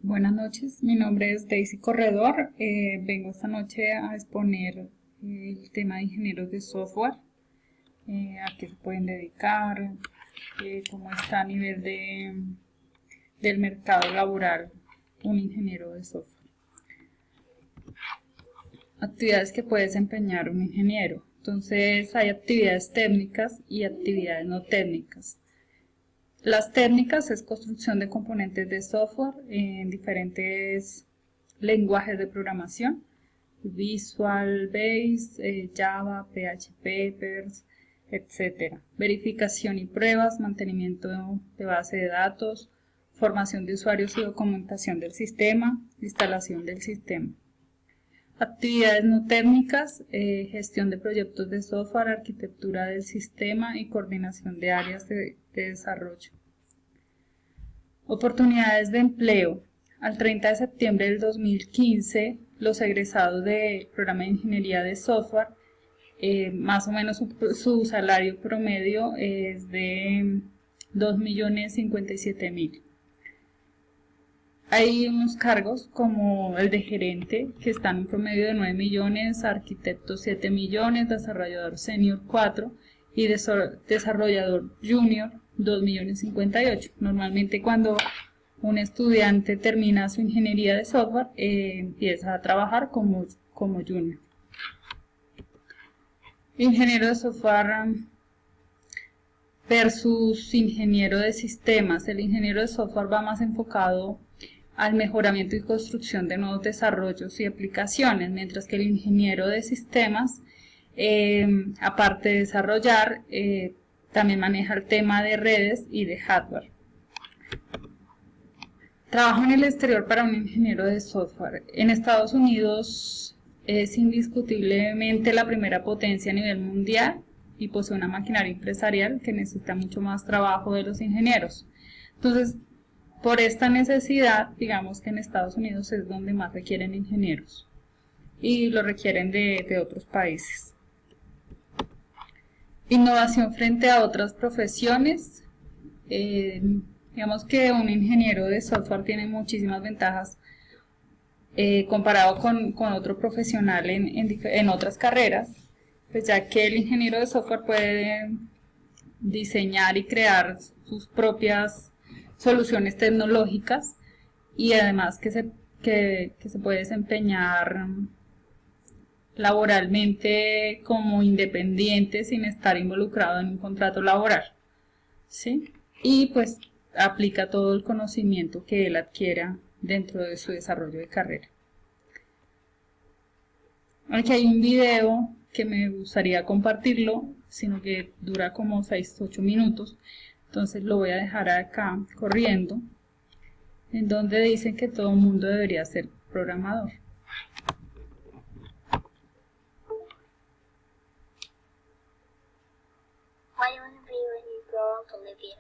Buenas noches, mi nombre es Daisy Corredor. Vengo esta noche a exponer el tema de ingenieros de software, a qué se pueden dedicar, cómo está a nivel del mercado laboral un ingeniero de software. Actividades que puede desempeñar un ingeniero. Entonces hay actividades técnicas y actividades no técnicas. Las técnicas es construcción de componentes de software en diferentes lenguajes de programación, Visual Basic, Java, PHP, Perl, etc. Verificación y pruebas, mantenimiento de base de datos, formación de usuarios y documentación del sistema, instalación del sistema. Actividades no técnicas, gestión de proyectos de software, arquitectura del sistema y coordinación de áreas de desarrollo. Oportunidades de empleo. Al 30 de septiembre del 2015, los egresados del programa de ingeniería de software, más o menos su salario promedio es de 2.057.000. Hay unos cargos como el de gerente, que están en un promedio de 9 millones, arquitecto 7 millones, desarrollador senior 4 y desarrollador junior 2.058.000. Normalmente cuando un estudiante termina su ingeniería de software, empieza a trabajar como junior. Ingeniero de software versus ingeniero de sistemas. El ingeniero de software va más enfocado al mejoramiento y construcción de nuevos desarrollos y aplicaciones, mientras que el ingeniero de sistemas, aparte de desarrollar, también maneja el tema de redes y de hardware. Trabajo en el exterior para un ingeniero de software. En Estados Unidos es indiscutiblemente la primera potencia a nivel mundial y posee una maquinaria empresarial que necesita mucho más trabajo de los ingenieros. Entonces, por esta necesidad, digamos que en Estados Unidos es donde más requieren ingenieros y lo requieren de otros países. Innovación frente a otras profesiones. Digamos que un ingeniero de software tiene muchísimas ventajas comparado con otro profesional en otras carreras, pues ya que el ingeniero de software puede diseñar y crear sus propias soluciones tecnológicas y además que se puede desempeñar laboralmente como independiente sin estar involucrado en un contrato laboral, ¿sí? Y pues aplica todo el conocimiento que él adquiera dentro de su desarrollo de carrera. Aquí hay un video que me gustaría compartirlo, sino que dura como 6-8 minutos. Entonces lo voy a dejar acá corriendo, en donde dicen que todo el mundo debería ser programador. What do you want to be when you grow up, Olivia?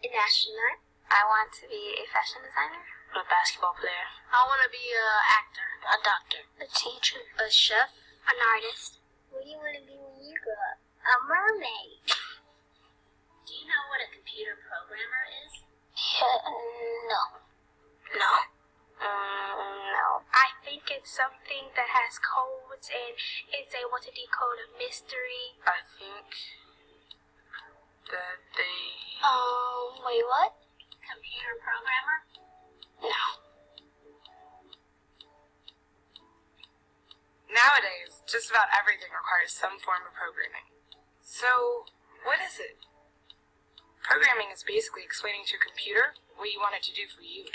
An astronaut. I want to be a fashion designer. A basketball player. I want to be an actor. A doctor. A teacher. A chef. An artist. What do you want to be when you grow up? A mermaid. Do you know what a computer programmer is? No. No. No. I think it's something that has codes and is able to decode a mystery. I think that they... Wait, what? Computer programmer? No. Nowadays, just about everything requires some form of programming. So, what is it? Programming is basically explaining to a computer what you want it to do for you.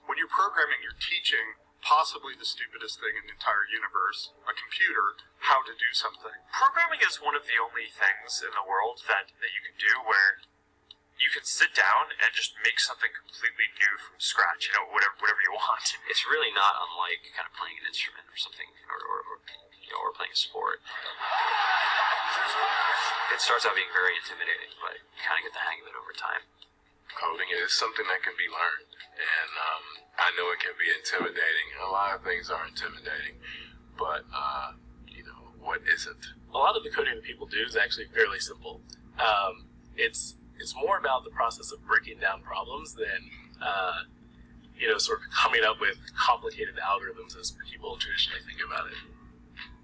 When you're programming, you're teaching possibly the stupidest thing in the entire universe, a computer, how to do something. Programming is one of the only things in the world that you can do where you can sit down and just make something completely new from scratch, whatever you want. It's really not unlike kind of playing an instrument or something, or playing a sport. It starts out being very intimidating, but you kind of get the hang of it over time. Coding is something that can be learned, and I know it can be intimidating. A lot of things are intimidating, but what isn't? A lot of the coding that people do is actually fairly simple. It's more about the process of breaking down problems than sort of coming up with complicated algorithms as people traditionally think about it.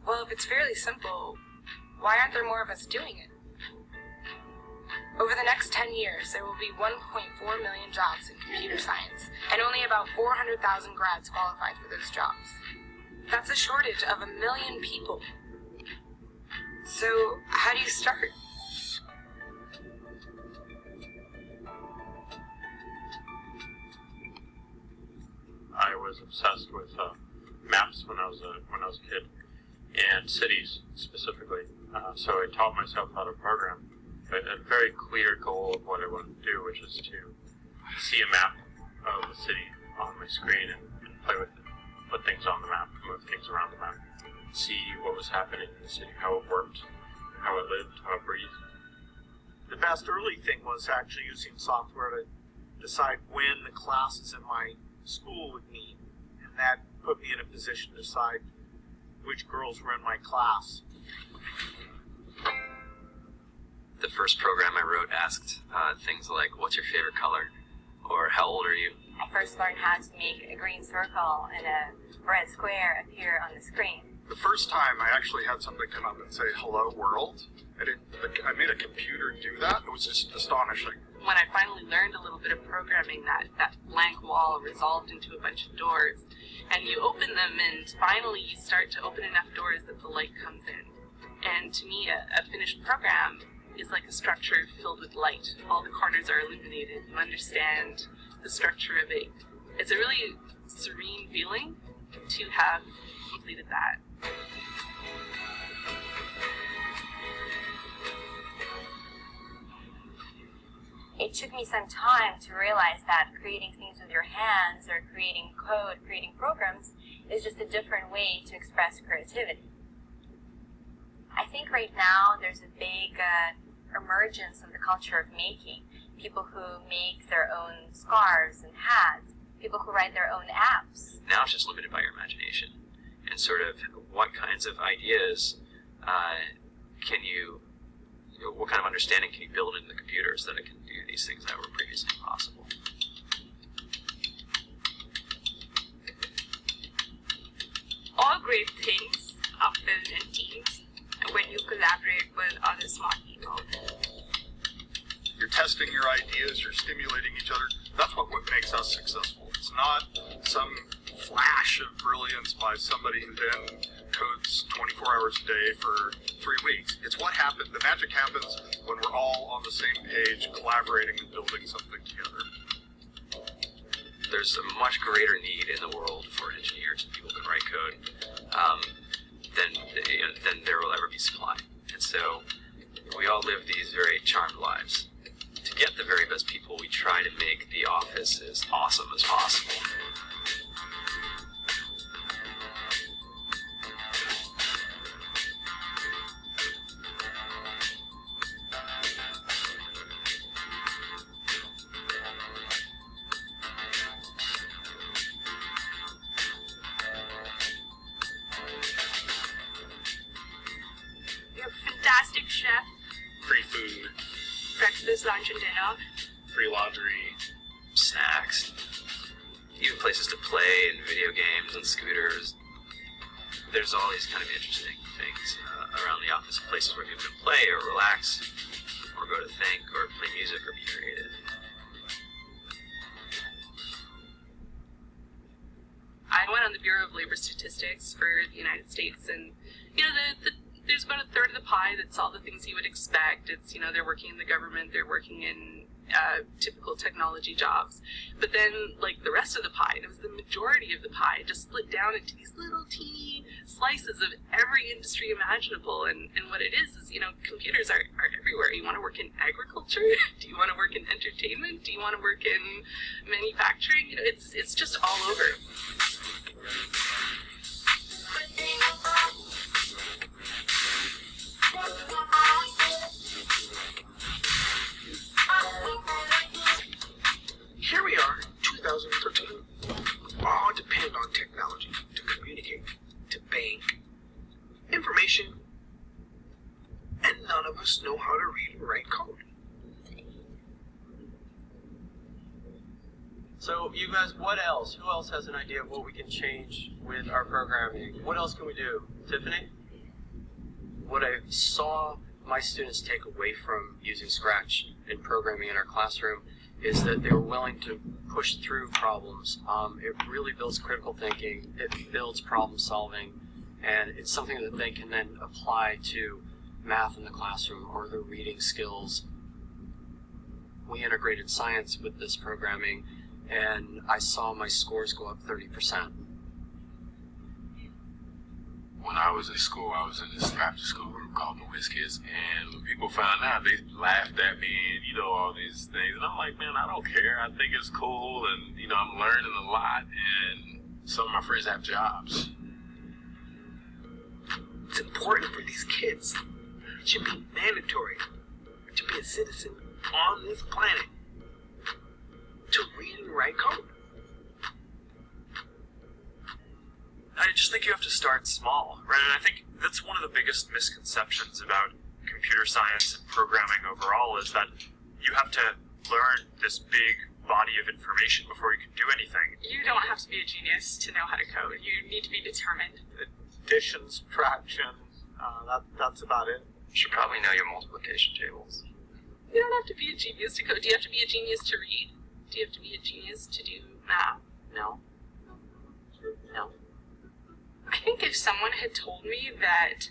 Well, if it's fairly simple, why aren't there more of us doing it? Over the next 10 years, there will be 1.4 million jobs in computer science, and only about 400,000 grads qualified for those jobs. That's a shortage of 1 million people. So, how do you start? I was obsessed with maps when I was a kid, and cities specifically. So I taught myself how to program. A very clear goal of what I wanted to do, which is to see a map of the city on my screen and play with it, put things on the map, move things around the map, see what was happening in the city, how it worked, how it lived, how it breathed. The best early thing was actually using software to decide when the classes in my school would meet, and that put me in a position to decide which girls were in my class. The first program I wrote asked things like, what's your favorite color? Or how old are you? I first learned how to make a green circle and a red square appear on the screen. The first time I actually had something come up and say, hello world, I made a computer do that. It was just astonishing. When I finally learned a little bit of programming, that blank wall resolved into a bunch of doors, and you open them, and finally you start to open enough doors that the light comes in. And to me, a finished program is like a structure filled with light. All the corners are illuminated. You understand the structure of it. It's a really serene feeling to have completed that. It took me some time to realize that creating things with your hands or creating code, creating programs, is just a different way to express creativity. I think right now there's a big emergence of the culture of making. People who make their own scarves and hats, people who write their own apps. Now it's just limited by your imagination and sort of what kinds of ideas can you know, what kind of understanding can you build into the computer so that it can do these things that were previously impossible. All great things are built in teams when you collaborate with other smart people. You're testing your ideas, you're stimulating each other. That's what makes us successful. It's not some flash of brilliance by somebody who then codes 24 hours a day for 3 weeks. It's what happens. The magic happens when we're all on the same page, collaborating and building something together. There's a much greater need in the world for engineers and people who can write code than there will ever be supply. And so we all live these very charmed lives. To get the very best people, we try to make the office as awesome as possible. You're a fantastic chef. Free food, Breakfast, lunch, and dinner. free laundry, Snacks, even places to play and video games and scooters. There's all these kind of interesting things around the office, places where people can play or relax or go to think or play music or be creative. I went on the Bureau of Labor Statistics for the United States, and there's about a third of the pie that's all the things you would expect. It's, they're working in the government, they're working in typical technology jobs. But then, like, the rest of the pie, it was the majority of the pie, just split down into these little teeny slices of every industry imaginable. And what it is, computers are everywhere. You want to work in agriculture? Do you want to work in entertainment? Do you want to work in manufacturing? It's just all over. Here we are, 2013. All depend on technology to communicate, to bank, information, and none of us know how to read and write code. So you guys, what else? Who else has an idea of what we can change with our programming? What else can we do? Tiffany? What I saw my students take away from using Scratch in programming in our classroom is that they were willing to push through problems. It really builds critical thinking, it builds problem solving, and it's something that they can then apply to math in the classroom or their reading skills. We integrated science with this programming, and I saw my scores go up 30%. When I was in school, I was in this after school group called the Whiz Kids, and when people found out, they laughed at me and, you know, all these things. And I'm like, man, I don't care. I think it's cool, and, you know, I'm learning a lot, and some of my friends have jobs. It's important for these kids. It should be mandatory to be a citizen on this planet to read and write code. I just think you have to start small, right? And I think that's one of the biggest misconceptions about computer science and programming overall is that you have to learn this big body of information before you can do anything. You don't have to be a genius to know how to code. You need to be determined. Addition, subtraction, that's about it. You should probably know your multiplication tables. You don't have to be a genius to code. Do you have to be a genius to read? Do you have to be a genius to do math? No. No. I think if someone had told me that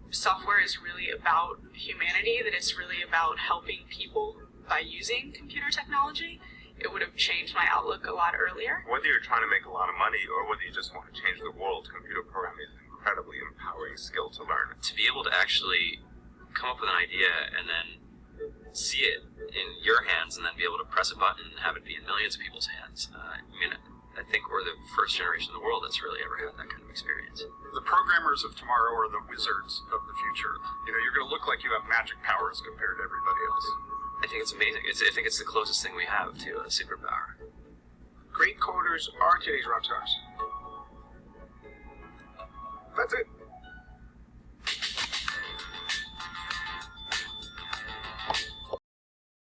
software is really about humanity, that it's really about helping people by using computer technology, it would have changed my outlook a lot earlier. Whether you're trying to make a lot of money or whether you just want to change the world, computer programming is an incredibly empowering skill to learn. To be able to actually come up with an idea and then see it in your hands and then be able to press a button and have it be in millions of people's hands, I think we're the first generation in the world that's really ever had that kind of experience. The programmers of tomorrow are the wizards of the future. You know, you're going to look like you have magic powers compared to everybody else. I think it's amazing. I think it's the closest thing we have to a superpower. Great coders are today's rock stars.